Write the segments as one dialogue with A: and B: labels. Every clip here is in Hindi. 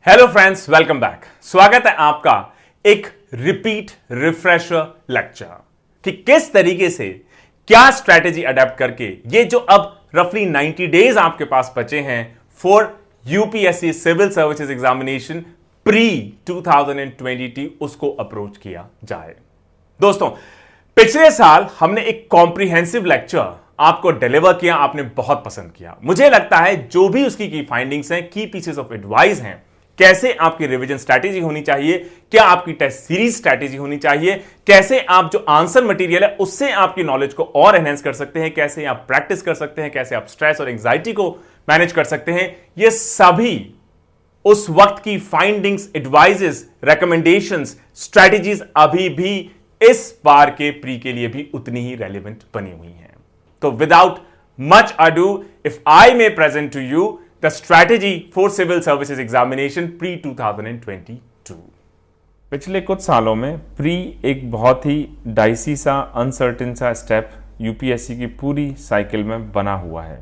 A: Hello friends, welcome back. स्वागत है आपका एक रिपीट रिफ्रेशर लेक्चर कि किस तरीके से क्या स्ट्रेटेजी अडेप्ट करके ये जो अब रफली 90 डेज आपके पास बचे हैं for UPSC civil services examination pre 2020 उसको अप्रोच किया जाए। दोस्तों, पिछले साल हमने एक कॉम्प्रिहेंसिव लेक्चर आपको डिलीवर किया, आपने बहुत पसंद किया। मुझे लगता है जो भी उसकी की फाइंडिंग्स हैं, की पीसेस ऑफ एडवाइस हैं, कैसे आपकी रिवीजन स्ट्रैटेजी होनी चाहिए, क्या आपकी टेस्ट सीरीज स्ट्रैटेजी होनी चाहिए, कैसे आप जो आंसर मटेरियल है उससे आपकी नॉलेज को और एनहेंस कर सकते हैं, कैसे आप प्रैक्टिस कर सकते हैं, कैसे आप स्ट्रेस और एंजाइटी को मैनेज कर सकते हैं, ये सभी उस वक्त की फाइंडिंग्स, एडवाइजेस, रिकमेंडेशंस, स्ट्रैटेजीज अभी भी इस बार के प्री के लिए भी उतनी ही रेलिवेंट बनी हुई हैं। तो without much ado, if I may present to you the strategy for civil services examination pre 2022।
B: पिछले कुछ सालों में प्री एक बहुत ही डाइसी सा, अनसर्टेन सा स्टेप यूपीएससी की पूरी साइकिल में बना हुआ है।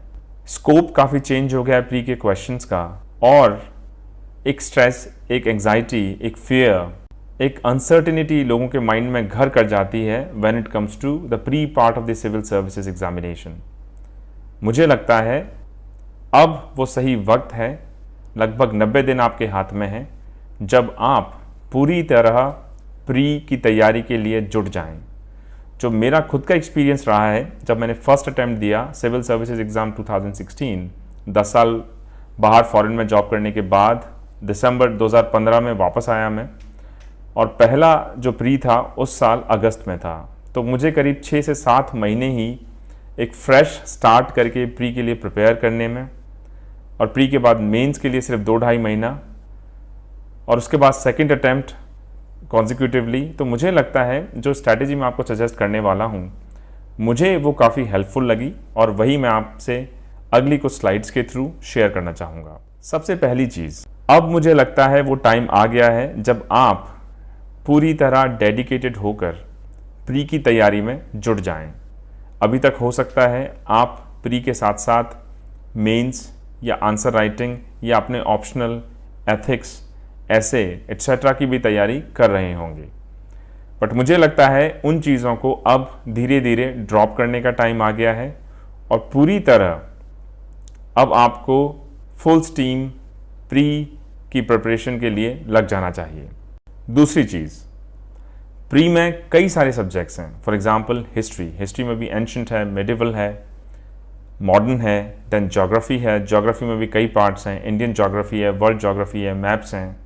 B: स्कोप काफ़ी चेंज हो गया है प्री के क्वेश्चंस का, और एक स्ट्रेस, एक एंजाइटी, एक फियर, एक अनसर्टेनिटी लोगों के माइंड में घर कर जाती है when it comes to the pre part of the civil services examination. मुझे लगता है अब वो सही वक्त है, लगभग 90 दिन आपके हाथ में है, जब आप पूरी तरह प्री की तैयारी के लिए जुट जाएं। जो मेरा खुद का एक्सपीरियंस रहा है, जब मैंने फर्स्ट अटैम्प्ट दिया सिविल सर्विसेज एग्ज़ाम 2016, 10 साल बाहर फॉरेन में जॉब करने के बाद दिसंबर 2015 में वापस आया मैं, और पहला जो प्री था उस साल अगस्त में था। तो मुझे करीब 6 से 7 महीने ही एक फ्रेश स्टार्ट करके प्री के लिए प्रिपेयर करने में, और प्री के बाद मेंस के लिए सिर्फ 2-2.5 महीना, और उसके बाद सेकंड अटैम्प्ट कॉन्जिक्यूटिवली। तो मुझे लगता है जो स्ट्रैटेजी मैं आपको सजेस्ट करने वाला हूँ, मुझे वो काफ़ी हेल्पफुल लगी, और वही मैं आपसे अगली कुछ स्लाइड्स के थ्रू शेयर करना चाहूँगा। सबसे पहली चीज़, अब मुझे लगता है वो टाइम आ गया है जब आप पूरी तरह डेडिकेटेड होकर प्री की तैयारी में जुट जाएं। अभी तक हो सकता है आप प्री के साथ साथ मेंस या आंसर राइटिंग या अपने ऑप्शनल, एथिक्स, ऐसे एट्सेट्रा की भी तैयारी कर रहे होंगे, बट मुझे लगता है उन चीज़ों को अब धीरे धीरे ड्रॉप करने का टाइम आ गया है, और पूरी तरह अब आपको फुल स्टीम प्री की प्रिपरेशन के लिए लग जाना चाहिए। दूसरी चीज़, प्री में कई सारे सब्जेक्ट्स हैं। फॉर एग्जांपल हिस्ट्री में भी एंशंट है, मेडिवल है, मॉडर्न है, देन ज्योग्राफी है, ज्योग्राफी में भी कई पार्ट्स हैं, इंडियन ज्योग्राफी है, वर्ल्ड ज्योग्राफी है, मैप्स हैं।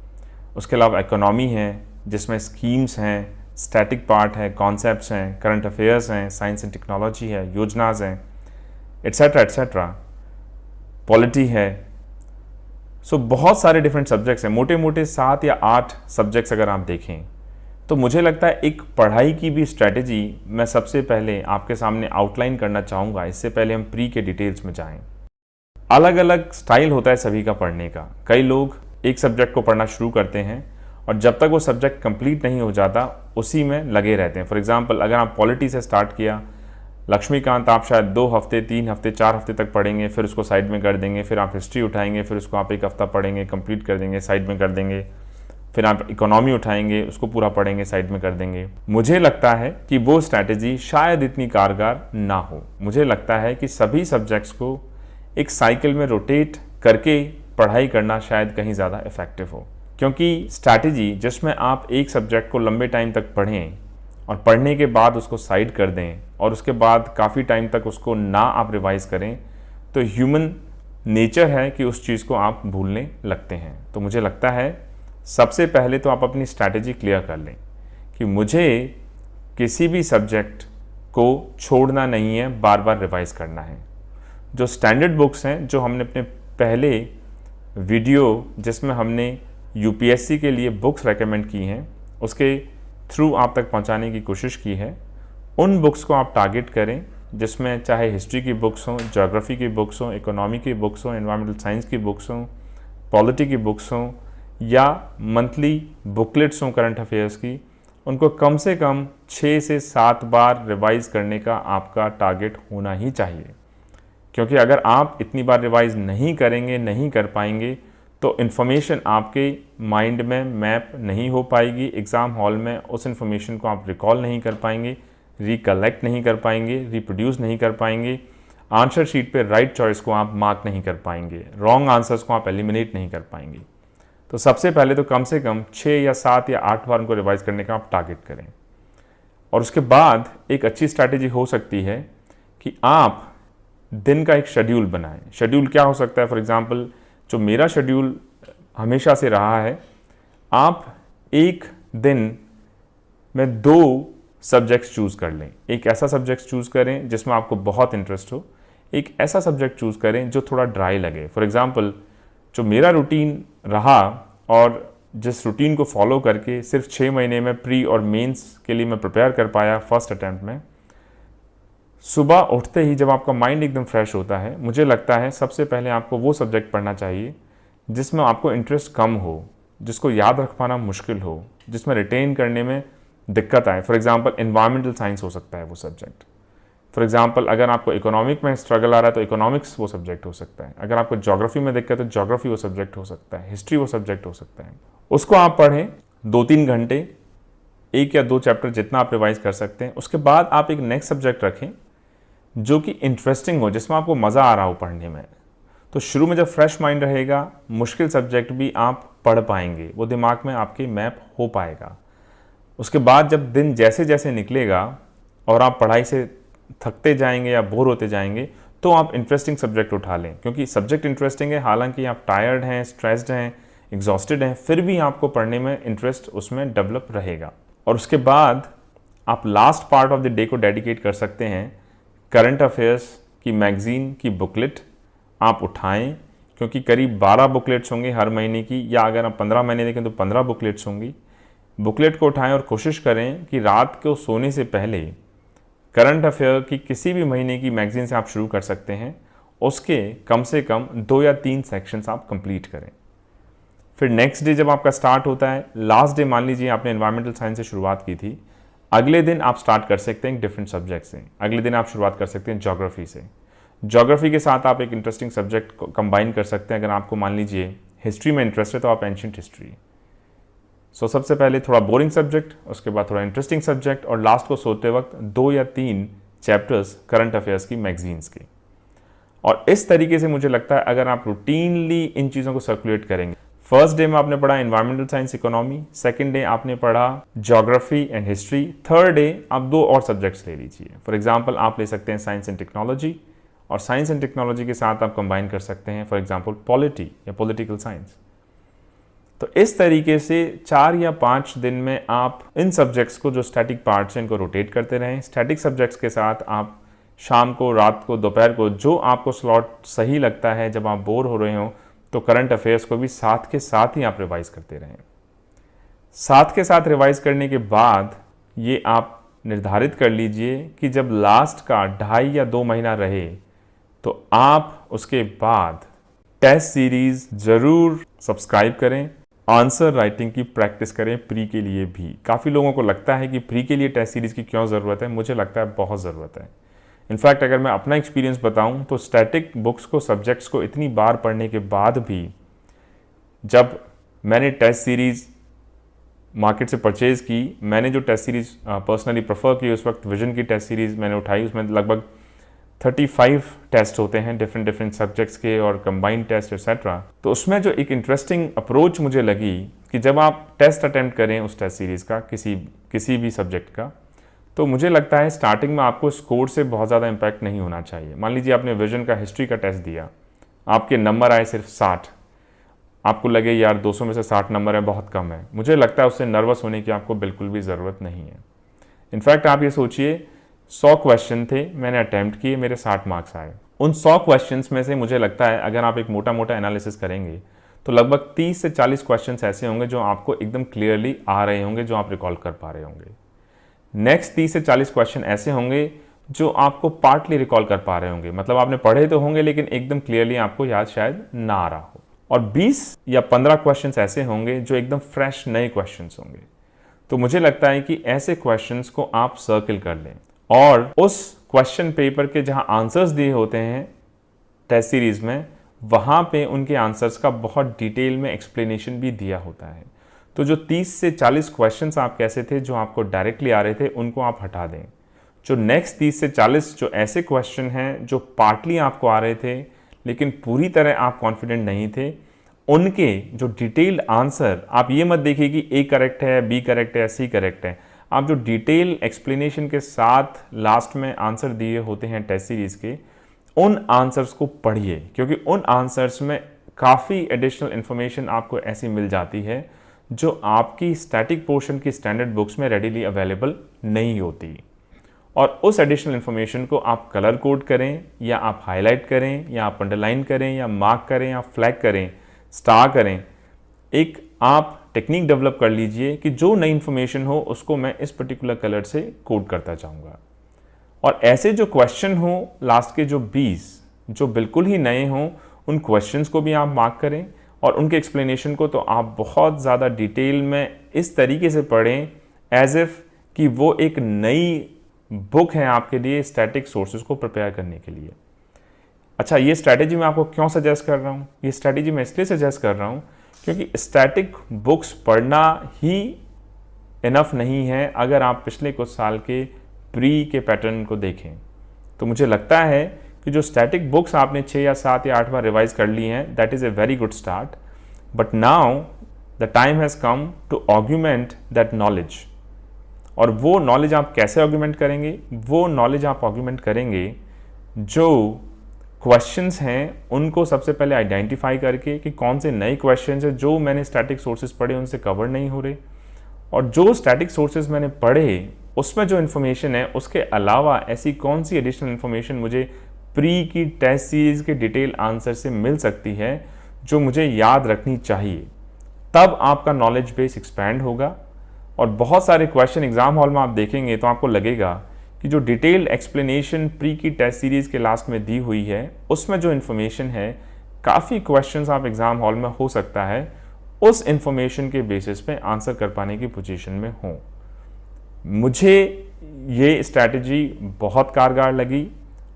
B: उसके अलावा इकोनॉमी है जिसमें स्कीम्स हैं, स्टैटिक पार्ट है, कॉन्सेप्ट्स हैं, करंट अफेयर्स हैं, साइंस एंड टेक्नोलॉजी है, योजनाज हैं, एट्सेट्रा एट्सेट्रा, पॉलिटी है। सो बहुत सारे डिफरेंट सब्जेक्ट्स हैं, मोटे मोटे 7 या 8 सब्जेक्ट्स अगर आप देखें। तो मुझे लगता है एक पढ़ाई की भी स्ट्रैटेजी मैं सबसे पहले आपके सामने आउटलाइन करना चाहूँगा, इससे पहले हम प्री के डिटेल्स में जाएं। अलग अलग स्टाइल होता है सभी का पढ़ने का। कई लोग एक सब्जेक्ट को पढ़ना शुरू करते हैं और जब तक वो सब्जेक्ट कंप्लीट नहीं हो जाता उसी में लगे रहते हैं। फॉर एग्जांपल, अगर आप पॉलिटी से स्टार्ट किया, लक्ष्मीकांत आप शायद 2 हफ्ते, 3 हफ्ते, 4 हफ्ते तक पढ़ेंगे, फिर उसको साइड में कर देंगे। फिर आप हिस्ट्री उठाएंगे, फिर उसको आप 1 हफ्ता पढ़ेंगे, कंप्लीट कर देंगे, साइड में कर देंगे। फिर आप इकोनॉमी उठाएंगे, उसको पूरा पढ़ेंगे, साइड में कर देंगे। मुझे लगता है कि वो स्ट्रैटेजी शायद इतनी कारगर ना हो। मुझे लगता है कि सभी सब्जेक्ट्स को एक साइकिल में रोटेट करके पढ़ाई करना शायद कहीं ज़्यादा इफेक्टिव हो, क्योंकि स्ट्रैटेजी जिसमें आप एक सब्जेक्ट को लंबे टाइम तक पढ़ें और पढ़ने के बाद उसको साइड कर दें और उसके बाद काफ़ी टाइम तक उसको ना आप रिवाइज करें, तो ह्यूमन नेचर है कि उस चीज़ को आप भूलने लगते हैं। तो मुझे लगता है सबसे पहले तो आप अपनी स्ट्रैटेजी क्लियर कर लें कि मुझे किसी भी सब्जेक्ट को छोड़ना नहीं है, बार बार रिवाइज करना है। जो स्टैंडर्ड बुक्स हैं, जो हमने अपने पहले वीडियो जिसमें हमने यूपीएससी के लिए बुक्स रेकमेंड की हैं उसके थ्रू आप तक पहुंचाने की कोशिश की है, उन बुक्स को आप टारगेट करें, जिसमें चाहे हिस्ट्री की बुक्स हों, ज्योग्राफी की बुक्स हों, इकोनॉमी की बुक्स हों, एनवायरमेंटल साइंस की बुक्स हों, पॉलिटी की बुक्स हों, या मंथली बुकलेट्स हों करंट अफेयर्स की। उनको कम से कम 6 से 7 बार रिवाइज करने का आपका टारगेट होना ही चाहिए, क्योंकि अगर आप इतनी बार रिवाइज नहीं करेंगे, नहीं कर पाएंगे, तो इन्फॉर्मेशन आपके माइंड में मैप नहीं हो पाएगी, एग्ज़ाम हॉल में उस इन्फॉर्मेशन को आप रिकॉल नहीं कर पाएंगे, रिकलेक्ट नहीं कर पाएंगे, रिप्रोड्यूस नहीं कर पाएंगे, आंसर शीट पे राइट चॉइस को आप मार्क नहीं कर पाएंगे, रॉन्ग आंसर्स को आप एलिमिनेट नहीं कर पाएंगे। तो सबसे पहले तो कम से कम 6 या 7 या 8 बार उनको रिवाइज करने का आप टारगेट करें। और उसके बाद एक अच्छी स्ट्रैटेजी हो सकती है कि आप दिन का एक शेड्यूल बनाएं। शेड्यूल क्या हो सकता है? फॉर एग्जांपल जो मेरा शेड्यूल हमेशा से रहा है, आप एक दिन में 2 सब्जेक्ट्स चूज़ कर लें। एक ऐसा सब्जेक्ट चूज़ करें जिसमें आपको बहुत इंटरेस्ट हो, एक ऐसा सब्जेक्ट चूज़ करें जो थोड़ा ड्राई लगे। फॉर एग्जांपल जो मेरा रूटीन रहा और जिस रूटीन को फॉलो करके सिर्फ 6 महीने में प्री और मेंस के लिए मैं प्रिपेयर कर पाया फर्स्ट अटैम्प्ट में, सुबह उठते ही जब आपका माइंड एकदम फ्रेश होता है, मुझे लगता है सबसे पहले आपको वो सब्जेक्ट पढ़ना चाहिए जिसमें आपको इंटरेस्ट कम हो, जिसको याद रख पाना मुश्किल हो, जिसमें रिटेन करने में दिक्कत आए। फॉर एग्जांपल एनवायरमेंटल साइंस हो सकता है वो सब्जेक्ट। फॉर एग्जांपल अगर आपको इकोनॉमिक में स्ट्रगल आ रहा है तो इकोनॉमिक्स वो सब्जेक्ट हो सकता है। अगर आपको ज्योग्राफी में दिक्कत है तो ज्योग्राफी वो सब्जेक्ट हो सकता है, हिस्ट्री वो सब्जेक्ट हो सकता है। उसको आप पढ़ें 2-3 घंटे, 1 या 2 चैप्टर जितना आप रिवाइज कर सकते हैं। उसके बाद आप एक नेक्स्ट सब्जेक्ट रखें जो कि इंटरेस्टिंग हो, जिसमें आपको मज़ा आ रहा हो पढ़ने में। तो शुरू में जब फ्रेश माइंड रहेगा, मुश्किल सब्जेक्ट भी आप पढ़ पाएंगे, वो दिमाग में आपके मैप हो पाएगा। उसके बाद जब दिन जैसे जैसे निकलेगा और आप पढ़ाई से थकते जाएंगे या बोर होते जाएंगे, तो आप इंटरेस्टिंग सब्जेक्ट उठा लें, क्योंकि सब्जेक्ट इंटरेस्टिंग है। हालांकि आप टायर्ड हैं, स्ट्रेस्ड हैं, एग्जॉस्टेड हैं, फिर भी आपको पढ़ने में इंटरेस्ट उसमें डेवलप रहेगा। और उसके बाद आप last part of the day को डेडिकेट कर सकते हैं करंट अफेयर्स की मैगजीन की बुकलेट आप उठाएं, क्योंकि करीब 12 बुकलेट्स होंगी हर महीने की, या अगर आप 15 महीने देखें तो 15 बुकलेट्स होंगी। बुकलेट को उठाएं और कोशिश करें कि रात को सोने से पहले करंट अफेयर की किसी भी महीने की मैगजीन से आप शुरू कर सकते हैं, उसके कम से कम 2 या 3 सेक्शंस आप कंप्लीट करें। फिर नेक्स्ट डे जब आपका स्टार्ट होता है, लास्ट डे मान लीजिए आपने एनवायरमेंटल साइंस से शुरुआत की थी, अगले दिन आप स्टार्ट कर सकते हैं डिफरेंट सब्जेक्ट से। अगले दिन आप शुरुआत कर सकते हैं ज्योग्राफी से। ज्योग्राफी के साथ आप एक इंटरेस्टिंग सब्जेक्ट को कंबाइन कर सकते हैं। अगर आपको मान लीजिए हिस्ट्री में इंटरेस्ट है तो आप एंशिएंट हिस्ट्री। सो सबसे पहले थोड़ा बोरिंग सब्जेक्ट, उसके बाद थोड़ा इंटरेस्टिंग सब्जेक्ट, और लास्ट को सोते वक्त 2 या 3 चैप्टर्स करंट अफेयर्स की मैगजीन्स के। और इस तरीके से मुझे लगता है अगर आप रूटीनली इन चीज़ों को सर्कुलेट करेंगे, फर्स्ट डे में आपने पढ़ा environmental science economy, second day आपने पढ़ा geography and history, third day आप 2 और सब्जेक्ट्स ले लीजिए। फॉर एग्जांपल आप ले सकते हैं साइंस एंड टेक्नोलॉजी, और साइंस एंड टेक्नोलॉजी के साथ आप कंबाइन कर सकते हैं फॉर एग्जांपल पॉलिटी या पॉलिटिकल साइंस। तो इस तरीके से 4 या 5 दिन में आप इन सब्जेक्ट्स को जो स्टैटिक पार्ट्स हैं इनको रोटेट करते रहें। स्टैटिक सब्जेक्ट्स के साथ आप शाम को, रात को, दोपहर को जो आपको स्लॉट सही लगता है, जब आप बोर हो रहे हो, तो करंट अफेयर्स को भी साथ के साथ ही आप रिवाइज करते रहें। साथ के साथ रिवाइज करने के बाद ये आप निर्धारित कर लीजिए कि जब लास्ट का 2.5 या 2 महीना रहे तो आप उसके बाद टेस्ट सीरीज जरूर सब्सक्राइब करें, आंसर राइटिंग की प्रैक्टिस करें प्री के लिए भी। काफ़ी लोगों को लगता है कि प्री के लिए टेस्ट सीरीज की क्यों ज़रूरत है, मुझे लगता है बहुत ज़रूरत है। इनफैक्ट अगर मैं अपना एक्सपीरियंस बताऊं तो स्टैटिक बुक्स को, सब्जेक्ट्स को इतनी बार पढ़ने के बाद भी जब मैंने टेस्ट सीरीज़ मार्केट से परचेज़ की, मैंने जो टेस्ट सीरीज़ पर्सनली प्रेफर की उस वक्त विजन की टेस्ट सीरीज़ मैंने उठाई। उसमें लगभग 35 टेस्ट होते हैं डिफरेंट सब्जेक्ट्स के और कंबाइंड टेस्ट एक्सेट्रा। तो उसमें जो एक इंटरेस्टिंग अप्रोच मुझे लगी कि जब आप टेस्ट अटेम्प्ट करें उस टेस्ट सीरीज़ का, किसी भी सब्जेक्ट का, तो मुझे लगता है स्टार्टिंग में आपको स्कोर से बहुत ज़्यादा इम्पैक्ट नहीं होना चाहिए। मान लीजिए आपने विजन का हिस्ट्री का टेस्ट दिया, आपके नंबर आए सिर्फ 60, आपको लगे यार 200 में से 60 नंबर है, बहुत कम है। मुझे लगता है उससे नर्वस होने की आपको बिल्कुल भी ज़रूरत नहीं है। इनफैक्ट आप ये सोचिए 100 क्वेश्चन थे, मैंने अटैम्प्ट किए, मेरे 60 मार्क्स आए। उन 100 क्वेश्चंस में से मुझे लगता है अगर आप एक मोटा मोटा एनालिसिस करेंगे तो लगभग 30 से 40 क्वेश्चंस ऐसे होंगे जो आपको एकदम क्लियरली आ रहे होंगे, जो आप रिकॉल कर पा रहे होंगे। नेक्स्ट 30 से 40 क्वेश्चन ऐसे होंगे जो आपको पार्टली रिकॉल कर पा रहे होंगे, मतलब आपने पढ़े तो होंगे लेकिन एकदम क्लियरली आपको याद शायद ना आ रहा हो। और 20 या 15 क्वेश्चंस ऐसे होंगे जो एकदम फ्रेश नए क्वेश्चंस होंगे। तो मुझे लगता है कि ऐसे क्वेश्चंस को आप सर्किल कर लें और उस क्वेश्चन पेपर के जहां आंसर्स दिए होते हैं टेस्ट सीरीज में, वहाँ पे उनके आंसर्स का बहुत डिटेल में एक्सप्लेनेशन भी दिया होता है। तो जो 30 से 40 क्वेश्चंस आप कैसे थे जो आपको डायरेक्टली आ रहे थे, उनको आप हटा दें। जो नेक्स्ट 30 से 40 जो ऐसे क्वेश्चन हैं जो पार्टली आपको आ रहे थे लेकिन पूरी तरह आप कॉन्फिडेंट नहीं थे, उनके जो डिटेल्ड आंसर, आप ये मत देखिए कि ए करेक्ट है, बी करेक्ट है, सी करेक्ट है। आप जो डिटेल एक्सप्लेनेशन के साथ लास्ट में आंसर दिए होते हैं टेस्ट सीरीज के, उन आंसर्स को पढ़िए, क्योंकि उन आंसर्स में काफ़ी एडिशनल इन्फॉर्मेशन आपको ऐसी मिल जाती है जो आपकी स्टैटिक पोर्शन की स्टैंडर्ड बुक्स में रेडीली अवेलेबल नहीं होती। और उस एडिशनल इन्फॉर्मेशन को आप कलर कोड करें, या आप हाईलाइट करें, या आप अंडरलाइन करें, या मार्क करें, या फ्लैग करें, स्टार करें। एक आप टेक्निक डेवलप कर लीजिए कि जो नई इन्फॉर्मेशन हो उसको मैं इस पर्टिकुलर कलर से कोड करता जाऊंगा। और ऐसे जो क्वेश्चन हो लास्ट के जो 20 जो बिल्कुल ही नए हों, उन क्वेश्चंस को भी आप मार्क करें और उनके एक्सप्लेनेशन को तो आप बहुत ज़्यादा डिटेल में इस तरीके से पढ़ें एज इफ कि वो एक नई बुक है आपके लिए स्टैटिक सोर्सेज को प्रिपेयर करने के लिए। अच्छा, ये स्ट्रैटेजी मैं आपको क्यों सजेस्ट कर रहा हूँ? ये स्ट्रैटेजी मैं इसलिए सजेस्ट कर रहा हूँ क्योंकि स्टैटिक बुक्स पढ़ना ही इनफ नहीं है। अगर आप पिछले कुछ साल के प्री के पैटर्न को देखें तो मुझे लगता है कि जो स्टैटिक बुक्स आपने 6 या 7 या 8 बार रिवाइज कर ली हैं, that is a very good start. But now the time has come to augment that knowledge. और वो नॉलेज आप कैसे ऑग्यूमेंट करेंगे? वो नॉलेज आप ऑग्यूमेंट करेंगे जो क्वेश्चंस हैं उनको सबसे पहले आइडेंटिफाई करके कि कौन से नए क्वेश्चंस हैं जो मैंने स्टैटिक सोर्सेज पढ़े उनसे कवर नहीं हो रहे, और जो स्टैटिक सोर्सेज मैंने पढ़े उसमें जो इन्फॉर्मेशन है उसके अलावा ऐसी कौन सी एडिशनल इन्फॉर्मेशन मुझे प्री की टेस्ट सीरीज के डिटेल आंसर से मिल सकती है जो मुझे याद रखनी चाहिए। तब आपका नॉलेज बेस एक्सपैंड होगा। और बहुत सारे क्वेश्चन एग्जाम हॉल में आप देखेंगे तो आपको लगेगा कि जो डिटेल्ड एक्सप्लेनेशन प्री की टेस्ट सीरीज के लास्ट में दी हुई है उसमें जो इन्फॉर्मेशन है, काफ़ी क्वेश्चंस आप एग्जाम हॉल में हो सकता है उस इन्फॉर्मेशन के बेसिस पे आंसर कर पाने की पोजीशन में हो। मुझे ये स्ट्रैटेजी बहुत कारगर लगी,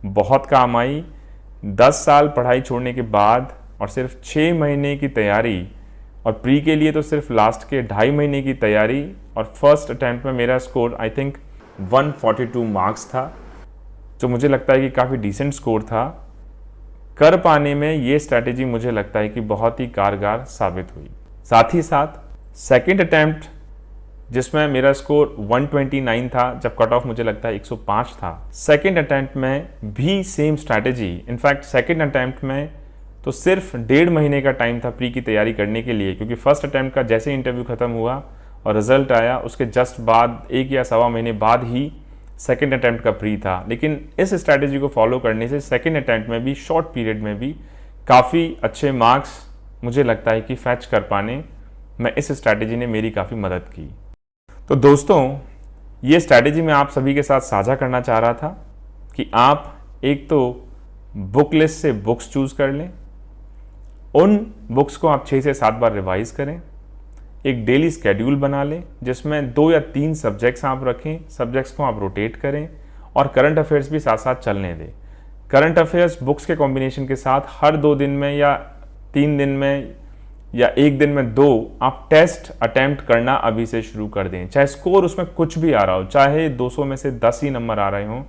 B: बहुत काम आई। 10 साल पढ़ाई छोड़ने के बाद और सिर्फ 6 महीने की तैयारी, और प्री के लिए तो सिर्फ लास्ट के 2.5 महीने की तैयारी, और फर्स्ट अटैम्प्ट में मेरा स्कोर आई थिंक 142 मार्क्स था, जो मुझे लगता है कि काफ़ी डिसेंट स्कोर था। कर पाने में ये स्ट्रैटेजी मुझे लगता है कि बहुत ही कारगर साबित हुई। साथ ही साथ सेकंड अटैम्प्ट जिसमें मेरा स्कोर 129 था, जब कट ऑफ मुझे लगता है 105 था, सेकंड अटैम्प्ट में भी same strategy. In fact second attempt में तो सिर्फ 1.5 महीने का टाइम था प्री की तैयारी करने के लिए, क्योंकि फर्स्ट अटैम्प्ट का जैसे इंटरव्यू खत्म हुआ और रिजल्ट आया उसके जस्ट बाद 1 या सवा महीने बाद ही सेकंड अटैम्प्ट का प्री था। लेकिन इस स्ट्रैटेजी को फॉलो करने से सेकंड अटैम्प्ट में भी शॉर्ट पीरियड में भी काफ़ी अच्छे मार्क्स मुझे लगता है कि फैच कर पाने में इस स्ट्रैटेजी ने मेरी काफ़ी मदद की। तो दोस्तों, ये स्ट्रैटेजी मैं आप सभी के साथ साझा करना चाह रहा था कि आप एक तो बुक लिस्ट से बुक्स चूज़ कर लें, उन बुक्स को आप 6 से 7 बार रिवाइज करें, एक डेली स्केड्यूल बना लें जिसमें 2 या 3 सब्जेक्ट्स आप रखें, सब्जेक्ट्स को आप रोटेट करें, और करंट अफेयर्स भी साथ साथ चलने दें। करंट अफेयर्स बुक्स के कॉम्बिनेशन के साथ हर 2 दिन में या 3 दिन में या 1 दिन में 2 आप टेस्ट अटेम्प्ट करना अभी से शुरू कर दें। चाहे स्कोर उसमें कुछ भी आ रहा हो, चाहे 200 में से 10 ही नंबर आ रहे हों,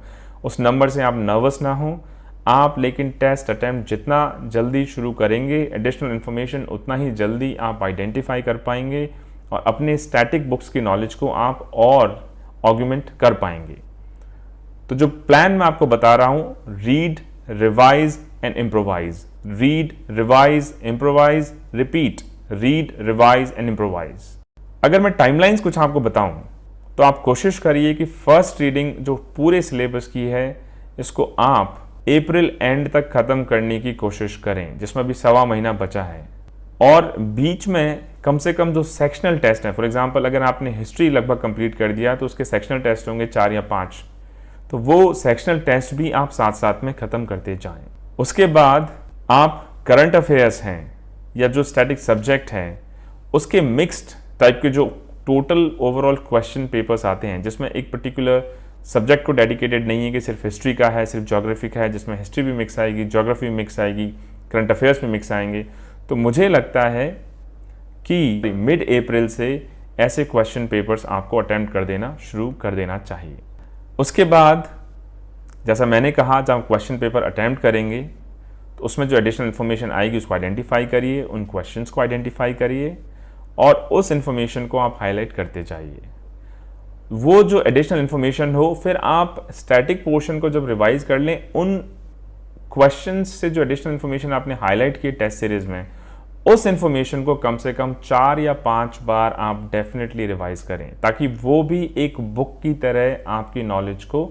B: उस नंबर से आप नर्वस ना हो आप, लेकिन टेस्ट अटेम्प्ट जितना जल्दी शुरू करेंगे, एडिशनल इन्फॉर्मेशन उतना ही जल्दी आप आइडेंटिफाई कर पाएंगे और अपने स्टैटिक बुक्स की नॉलेज को आप और ऑग्यूमेंट कर पाएंगे। तो जो प्लान मैं आपको बता रहा हूँ, read, revise and improvise, read, revise, improvise, repeat, read, revise and improvise. अगर मैं टाइमलाइंस कुछ आपको बताऊं तो आप कोशिश करिए कि फर्स्ट रीडिंग जो पूरे सिलेबस की है इसको आप अप्रैल एंड तक खत्म करने की कोशिश करें, जिसमें भी 1.25 महीना बचा है। और बीच में कम से कम जो सेक्शनल टेस्ट हैं, फॉर एग्जांपल अगर आपने हिस्ट्री लगभग कंप्लीट कर दिया तो उसके सेक्शनल टेस्ट होंगे 4 या 5, तो वो सेक्शनल टेस्ट भी आप साथ साथ में ख़त्म करते जाएं। उसके बाद आप करंट अफेयर्स हैं या जो स्टैटिक सब्जेक्ट हैं उसके मिक्स्ड टाइप के जो टोटल ओवरऑल क्वेश्चन पेपर्स आते हैं, जिसमें एक पर्टिकुलर सब्जेक्ट को डेडिकेटेड नहीं है कि सिर्फ हिस्ट्री का है, सिर्फ ज्योग्राफी का है, जिसमें हिस्ट्री भी मिक्स आएगी, ज्योग्राफी भी मिक्स आएगी, करंट अफेयर्स में मिक्स आएंगे। तो मुझे लगता है कि मिड अप्रैल से ऐसे क्वेश्चन पेपर्स आपको अटेम्प्ट कर देना शुरू कर देना चाहिए। उसके बाद जैसा मैंने कहा, जब आप क्वेश्चन पेपर अटेम्प्ट करेंगे तो उसमें जो एडिशनल इन्फॉर्मेशन आएगी उसको आइडेंटिफाई करिए, उन क्वेश्चंस को आइडेंटिफाई करिए और उस इन्फॉर्मेशन को आप हाईलाइट करते जाइए। वो जो एडिशनल इन्फॉर्मेशन हो, फिर आप स्टैटिक पोर्शन को जब रिवाइज कर लें, उन क्वेश्चंस से जो एडिशनल इन्फॉर्मेशन आपने हाईलाइट की टेस्ट सीरीज में, उस इन्फॉर्मेशन को कम से कम 4 या 5 बार आप डेफिनेटली रिवाइज करें, ताकि वो भी एक बुक की तरह आपकी नॉलेज को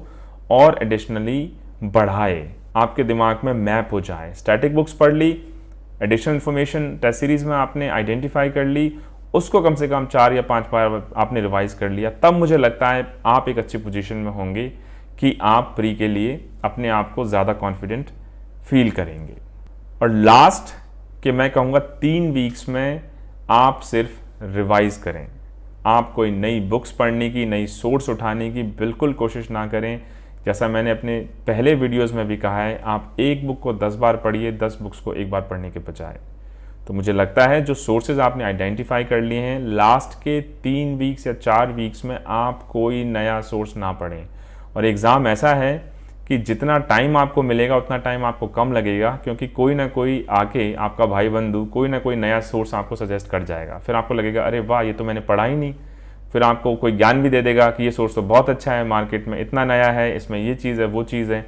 B: और एडिशनली बढ़ाए, आपके दिमाग में मैप हो जाए। स्टैटिक बुक्स पढ़ ली, एडिशनल इन्फॉर्मेशन टेस्ट सीरीज में आपने आइडेंटिफाई कर ली, उसको कम से कम 4 या 5 बार आपने रिवाइज कर लिया, तब मुझे लगता है आप एक अच्छी पोजीशन में होंगे कि आप प्री के लिए अपने आप को ज़्यादा कॉन्फिडेंट फील करेंगे। और लास्ट कि मैं कहूँगा 3 वीक्स में आप सिर्फ रिवाइज करें। आप कोई नई बुक्स पढ़ने की, नई सोर्स उठाने की बिल्कुल कोशिश ना करें। जैसा मैंने अपने पहले वीडियोस में भी कहा है, आप एक बुक को 10 बार पढ़िए, 10 बुक्स को एक बार पढ़ने के बजाय। तो मुझे लगता है जो सोर्सेज आपने आइडेंटिफाई कर लिए हैं, लास्ट के 3 वीक्स या 4 वीक्स में आप कोई नया सोर्स ना पढ़ें। और एग्ज़ाम ऐसा है कि जितना टाइम आपको मिलेगा उतना टाइम आपको कम लगेगा, क्योंकि कोई ना कोई आके, आपका भाई बंधु, कोई ना कोई नया सोर्स आपको सजेस्ट कर जाएगा। फिर आपको लगेगा अरे वाह, ये तो मैंने पढ़ा ही नहीं। फिर आपको कोई ज्ञान भी दे देगा कि ये सोर्स तो बहुत अच्छा है, मार्केट में इतना नया है, इसमें ये चीज़ है, वो चीज़ है।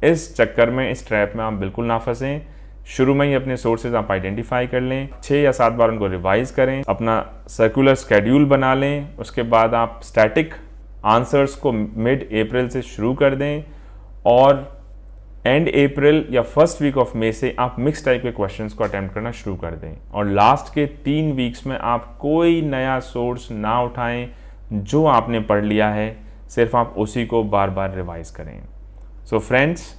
B: इस चक्कर में, इस ट्रैप में आप बिल्कुल ना फंसें। शुरू में ही अपने सोर्सेज आप आइडेंटिफाई कर लें, 6 या 7 बार उनको रिवाइज करें, अपना सर्कुलर स्केड्यूल बना लें। उसके बाद आप स्टैटिक आंसर्स को मिड अप्रैल से शुरू कर दें और एंड अप्रैल या फर्स्ट वीक ऑफ मई से आप मिक्स टाइप के क्वेश्चंस को अटेम्प्ट करना शुरू कर दें। और लास्ट के 3 वीक्स में आप कोई नया सोर्स ना उठाएं, जो आपने पढ़ लिया है सिर्फ आप उसी को बार बार रिवाइज करें। सो फ्रेंड्स,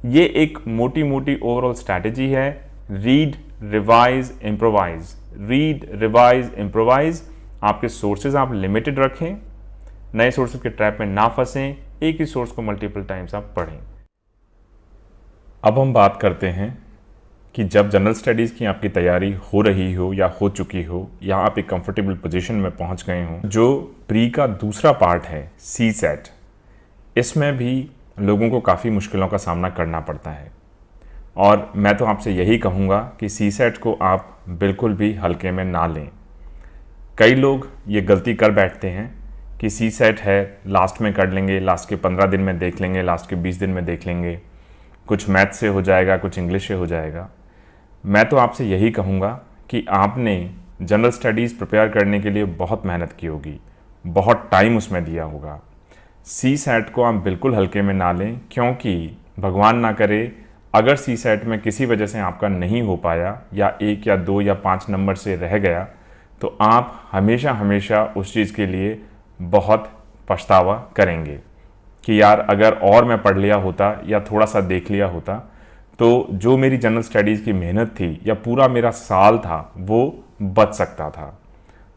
B: ये एक मोटी मोटी ओवरऑल स्ट्रैटेजी है। Read, revise, improvise, read, revise, improvise. आपके सोर्सेज आप लिमिटेड रखें, नए सोर्सेज के ट्रैप में ना फंसें, एक ही सोर्स को मल्टीपल टाइम्स आप पढ़ें। अब हम बात करते हैं कि जब जनरल स्टडीज़ की आपकी तैयारी हो रही हो या हो चुकी हो, या आप एक कंफर्टेबल पोजीशन में पहुंच गए हों, जो प्री का दूसरा पार्ट है सीसेट, इसमें भी लोगों को काफ़ी मुश्किलों का सामना करना पड़ता है। और मैं तो आपसे यही कहूँगा कि सीसेट को आप बिल्कुल भी हल्के में ना लें। कई लोग ये गलती कर बैठते हैं कि सीसेट है, लास्ट में कर लेंगे, लास्ट के 15 दिन में देख लेंगे, लास्ट के 20 दिन में देख लेंगे, कुछ मैथ से हो जाएगा, कुछ इंग्लिश से हो जाएगा। मैं तो आपसे यही कहूँगा कि आपने जनरल स्टडीज़ प्रिपेयर करने के लिए बहुत मेहनत की होगी, बहुत टाइम उसमें दिया होगा। सीसेट को आप बिल्कुल हल्के में ना लें, क्योंकि भगवान ना करे अगर सीसेट में किसी वजह से आपका नहीं हो पाया, या 1 या 2 या 5 नंबर से रह गया, तो आप हमेशा हमेशा उस चीज़ के लिए बहुत पछतावा करेंगे कि यार अगर और मैं पढ़ लिया होता या थोड़ा सा देख लिया होता, तो जो मेरी जनरल स्टडीज़ की मेहनत थी या पूरा मेरा साल था वो बच सकता था।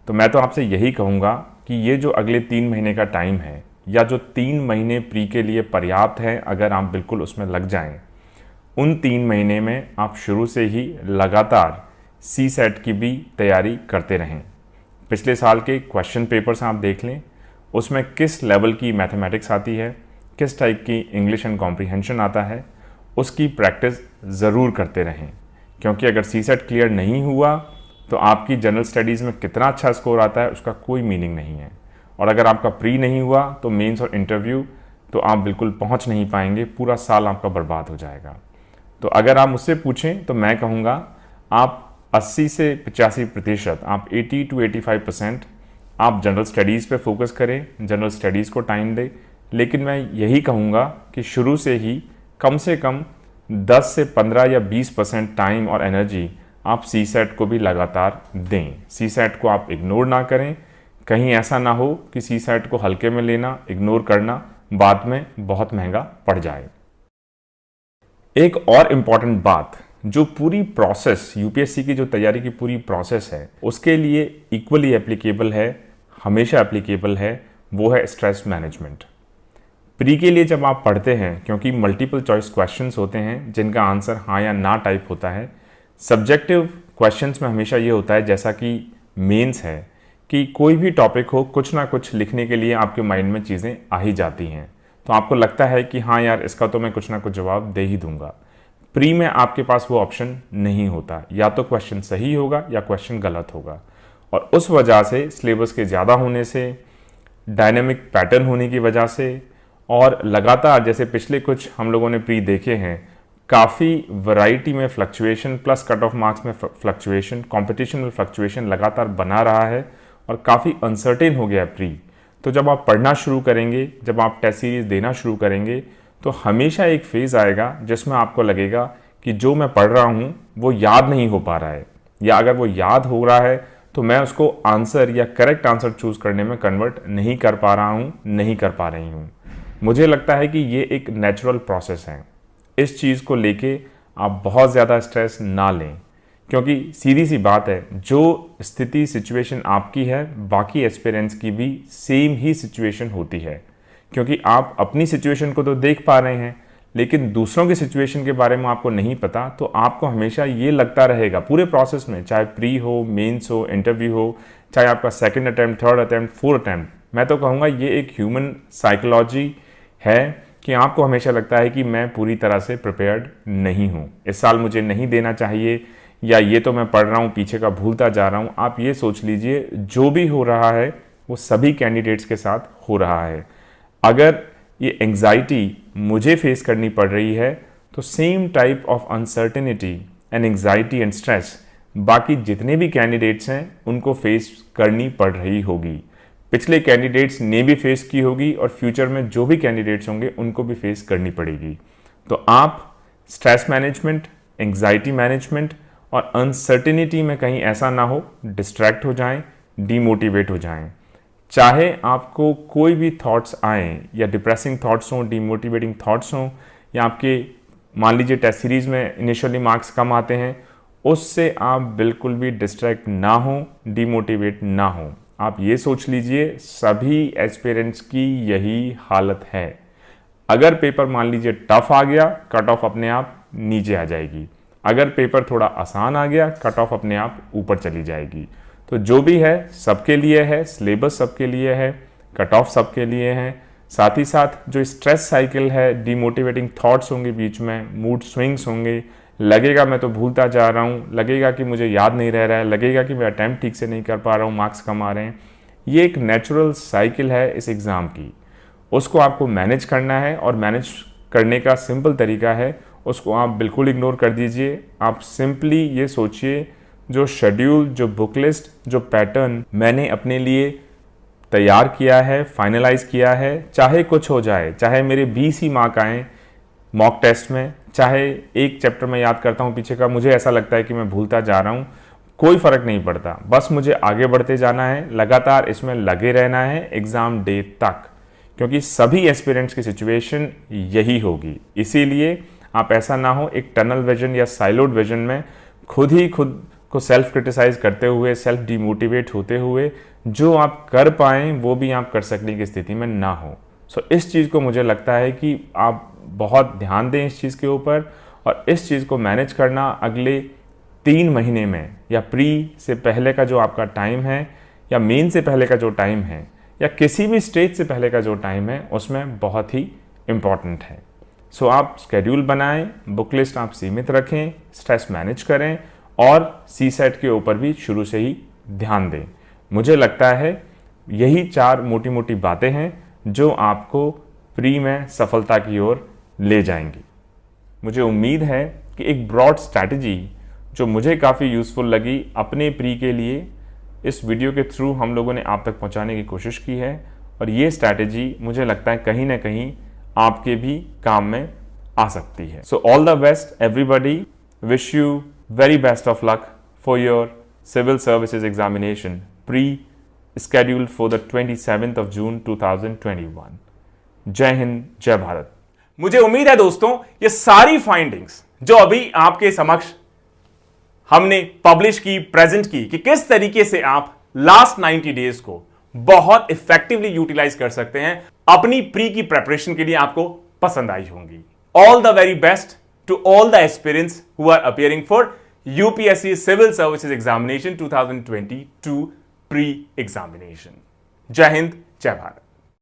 B: तो मैं तो आपसे यही कहूँगा कि ये जो अगले 3 महीने का टाइम है, या जो 3 महीने प्री के लिए पर्याप्त है, अगर आप बिल्कुल उसमें लग जाएं, उन 3 महीने में आप शुरू से ही लगातार सीसेट की भी तैयारी करते रहें। पिछले साल के क्वेश्चन पेपर्स आप देख लें, उसमें किस लेवल की मैथमेटिक्स आती है, किस टाइप की इंग्लिश एंड कॉम्प्रीहेंशन आता है, उसकी प्रैक्टिस ज़रूर करते रहें। क्योंकि अगर सीसेट क्लियर नहीं हुआ तो आपकी जनरल स्टडीज़ में कितना अच्छा स्कोर आता है उसका कोई मीनिंग नहीं है। और अगर आपका प्री नहीं हुआ तो मेंस और इंटरव्यू तो आप बिल्कुल पहुंच नहीं पाएंगे, पूरा साल आपका बर्बाद हो जाएगा। तो अगर आप मुझसे पूछें तो मैं कहूँगा आप 80 से 85%, आप 80 to 85% आप जनरल स्टडीज़ पे फोकस करें, जनरल स्टडीज़ को टाइम दें। लेकिन मैं यही कहूँगा कि शुरू से ही कम से कम 10 से 15 या 20% टाइम और एनर्जी आप सीसेट को भी लगातार दें। सीसेट को आप इग्नोर ना करें, कहीं ऐसा ना हो कि सीसेट को हल्के में लेना, इग्नोर करना बाद में बहुत महंगा पड़ जाए। एक और इम्पॉर्टेंट बात, जो पूरी प्रोसेस, यूपीएससी की जो तैयारी की पूरी प्रोसेस है, उसके लिए इक्वली एप्लीकेबल है, हमेशा एप्लीकेबल है, वो है स्ट्रेस मैनेजमेंट। प्री के लिए जब आप पढ़ते हैं, क्योंकि मल्टीपल चॉइस क्वेश्चंस होते हैं जिनका आंसर हाँ या ना टाइप होता है, सब्जेक्टिव क्वेश्चंस में हमेशा ये होता है, जैसा कि मेंस है, कि कोई भी टॉपिक हो, कुछ ना कुछ लिखने के लिए आपके माइंड में चीज़ें आ ही जाती हैं, तो आपको लगता है कि हाँ यार, इसका तो मैं कुछ ना कुछ जवाब दे ही दूंगा। प्री में आपके पास वो ऑप्शन नहीं होता, या तो क्वेश्चन सही होगा या क्वेश्चन गलत होगा। और उस वजह से सिलेबस के ज़्यादा होने से, डायनेमिक पैटर्न होने की वजह से, और लगातार जैसे पिछले कुछ हम लोगों ने प्री देखे हैं, काफ़ी वैरायटी में fluctuation plus cut off marks में फ्लक्चुएशन, कंपटीशन में फ्लक्चुएशन लगातार बना रहा है और काफ़ी अनसर्टेन हो गया प्री। तो जब आप पढ़ना शुरू करेंगे, जब आप टेस्ट सीरीज देना शुरू करेंगे, तो हमेशा एक फेज़ आएगा जिसमें आपको लगेगा कि जो मैं पढ़ रहा हूँ वो याद नहीं हो पा रहा है, या अगर वो याद हो रहा है तो मैं उसको आंसर या करेक्ट आंसर चूज करने में कन्वर्ट नहीं कर पा रहा हूँ, नहीं कर पा रही हूँ। मुझे लगता है कि ये एक नेचुरल प्रोसेस है। इस चीज़ को लेके आप बहुत ज़्यादा स्ट्रेस ना लें, क्योंकि सीधी सी बात है, जो स्थिति सिचुएशन आपकी है, बाकी एस्पिरेंट्स की भी सेम ही सिचुएशन होती है। क्योंकि आप अपनी सिचुएशन को तो देख पा रहे हैं, लेकिन दूसरों की सिचुएशन के बारे में आपको नहीं पता, तो आपको हमेशा ये लगता रहेगा पूरे प्रोसेस में, चाहे प्री हो, मेंस हो, इंटरव्यू हो, चाहे आपका second attempt, third attempt, fourth attempt, मैं तो कहूँगा ये एक ह्यूमन साइकोलॉजी है कि आपको हमेशा लगता है कि मैं पूरी तरह से प्रिपेयर्ड नहीं हूँ, इस साल मुझे नहीं देना चाहिए, या ये तो मैं पढ़ रहा हूँ पीछे का भूलता जा रहा हूँ। आप ये सोच लीजिए, जो भी हो रहा है वो सभी कैंडिडेट्स के साथ हो रहा है। अगर ये एंग्जाइटी मुझे फेस करनी पड़ रही है, तो same type of uncertainty and anxiety and stress बाकी जितने भी कैंडिडेट्स हैं उनको फेस करनी पड़ रही होगी। पिछले कैंडिडेट्स ने भी फेस की होगी और फ्यूचर में जो भी कैंडिडेट्स होंगे उनको भी फेस करनी पड़ेगी। तो आप स्ट्रेस मैनेजमेंट, एंग्जाइटी मैनेजमेंट और अनसर्टेनिटी में कहीं ऐसा ना हो डिस्ट्रैक्ट हो जाएं, डीमोटिवेट हो जाएं। चाहे आपको कोई भी थॉट्स आएँ, या डिप्रेसिंग थॉट्स हों, डीमोटिवेटिंग थॉट्स हों, या आपके मान लीजिए टेस्ट सीरीज़ में इनिशियली मार्क्स कम आते हैं, उससे आप बिल्कुल भी डिस्ट्रैक्ट ना हो, डीमोटिवेट ना हो। आप ये सोच लीजिए, सभी एस्पिरेंट्स की यही हालत है। अगर पेपर मान लीजिए टफ आ गया, कट ऑफ अपने आप नीचे आ जाएगी। अगर पेपर थोड़ा आसान आ गया, कट ऑफ अपने आप ऊपर चली जाएगी। तो जो भी है सबके लिए है, सिलेबस सबके लिए है, कट ऑफ सबके लिए है। साथ ही साथ जो स्ट्रेस साइकिल है, डीमोटिवेटिंग थॉट्स होंगे बीच में, मूड स्विंग्स होंगे, लगेगा मैं तो भूलता जा रहा हूँ, लगेगा कि मुझे याद नहीं रह रहा है, लगेगा कि मैं अटैम्प्ट ठीक से नहीं कर पा रहा हूँ, मार्क्स कम आ रहे हैं। ये एक नेचुरल साइकिल है इस एग्ज़ाम की। उसको आपको मैनेज करना है, और मैनेज करने का सिंपल तरीका है, उसको आप बिल्कुल इग्नोर कर दीजिए। आप सिंपली ये सोचिए, जो शेड्यूल, जो बुक लिस्ट, जो पैटर्न मैंने अपने लिए तैयार किया है, फाइनलाइज किया है, चाहे कुछ हो जाए, चाहे मेरे 20 ही मार्क आएँ मॉक टेस्ट में, चाहे एक चैप्टर में याद करता हूँ पीछे का, मुझे ऐसा लगता है कि मैं भूलता जा रहा हूँ, कोई फ़र्क नहीं पड़ता। बस मुझे आगे बढ़ते जाना है, लगातार इसमें लगे रहना है एग्ज़ाम डे तक, क्योंकि सभी एस्पिरेंट्स की सिचुएशन यही होगी। इसीलिए आप ऐसा ना हो एक टनल विजन या साइलोड विजन में खुद को सेल्फ क्रिटिसाइज करते हुए, सेल्फ डिमोटिवेट होते हुए, जो आप कर पाएँ वो भी आप कर सकने की स्थिति में ना हो। सो इस चीज़ को मुझे लगता है कि आप बहुत ध्यान दें इस चीज़ के ऊपर, और इस चीज़ को मैनेज करना अगले 3 महीने में, या प्री से पहले का जो आपका टाइम है, या मेन से पहले का जो टाइम है, या किसी भी स्टेज से पहले का जो टाइम है, उसमें बहुत ही इम्पॉर्टेंट है। सो आप स्केड्यूल बनाएं, बुक लिस्ट आप सीमित रखें, स्ट्रेस मैनेज करें, और सीसेट के ऊपर भी शुरू से ही ध्यान दें। मुझे लगता है यही 4 मोटी मोटी बातें हैं जो आपको प्री में सफलता की ओर ले जाएंगी। मुझे उम्मीद है कि एक ब्रॉड स्ट्रैटेजी जो मुझे काफ़ी यूज़फुल लगी अपने प्री के लिए, इस वीडियो के थ्रू हम लोगों ने आप तक पहुंचाने की कोशिश की है, और ये स्ट्रैटेजी मुझे लगता है कहीं ना कहीं आपके भी काम में आ सकती है। So all the best everybody, wish you very best of luck for your civil services examination pre-scheduled for the 27th of June 2021. जय हिंद, जय भारत।
A: मुझे उम्मीद है दोस्तों, ये सारी फाइंडिंग्स जो अभी आपके समक्ष हमने पब्लिश की, प्रेजेंट की, कि किस तरीके से आप लास्ट 90 डेज को बहुत इफेक्टिवली यूटिलाइज कर सकते हैं अपनी प्री की प्रेपरेशन के लिए, आपको पसंद आई होंगी। All the very best to all the aspirants who are appearing for UPSC civil services examination 2022 pre examination. जय हिंद, जय भारत।